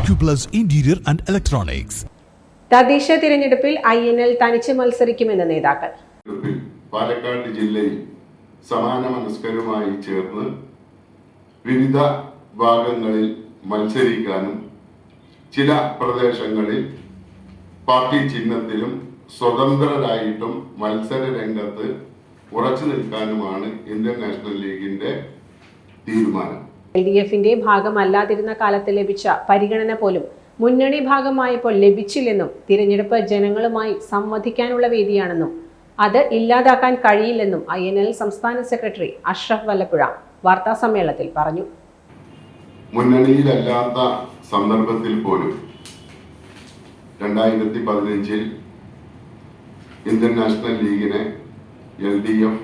Acuplus Interior and Electronics. തദ്ദേശ തിരഞ്ഞെടുപ്പിൽ INL തനിച്ച് മത്സരിക്കുമെന്ന് നേതാക്കൾ. പാലക്കാട് ജില്ലയിൽ സമാന മനസ്കരുമായി ചേർന്ന് വിവിധ ഭാഗങ്ങളിൽ മത്സരിക്കാനും ചില പ്രദേശങ്ങളിൽ പാർട്ടി ചിഹ്നത്തിലും സ്വതന്ത്രരായിട്ടും മത്സര രംഗത്ത് ഉറച്ചു നിൽക്കാനുമാണ് ഇന്ത്യൻ നാഷണൽ ലീഗിന്റെ തീരുമാനം. LDFന്റെ ഭാഗമല്ലാതിരുന്ന കാലത്ത് ലഭിച്ച പരിഗണന പോലും മുന്നണി ഭാഗമായപ്പോൾ ലഭിച്ചില്ലെന്നും തിരഞ്ഞെടുപ്പ് ജനങ്ങളുമായി സംവദിക്കാനുള്ള വേദിയാണെന്നും അത് ഇല്ലാതാക്കാൻ കഴിയില്ലെന്നും INL സംസ്ഥാന സെക്രട്ടറി അഷ്റഫ് വല്ലപ്പുഴ വാർത്താസമ്മേളനത്തിൽ പറഞ്ഞു. മുന്നണിയിലല്ലാത്ത സന്ദർഭത്തിൽ പോലും 2015 ഇന്ത്യൻ നാഷണൽ ലീഗിനെ LDF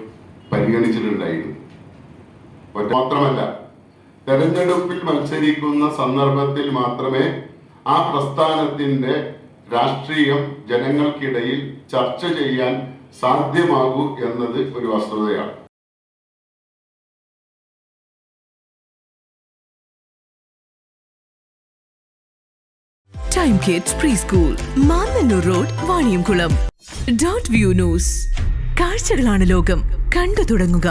പരിഗണിച്ചിട്ടുണ്ടായിരുന്നു. മാത്രമല്ല, തെരഞ്ഞെടുപ്പിൽ മത്സരിക്കുന്ന സന്ദർഭത്തിൽ മാത്രമേ ആ പ്രസ്ഥാനത്തിന്റെ രാഷ്ട്രീയം ജനങ്ങൾക്കിടയിൽ ചർച്ച ചെയ്യാൻ സാധ്യമാകൂ എന്നത് ഒരു വസ്തുതയാണ്. Time Kids Preschool, Mannannur road, Vaniyamkulam. .view News. കാഴ്ചകളാണ് ലോകം, കണ്ടു തുടങ്ങുക.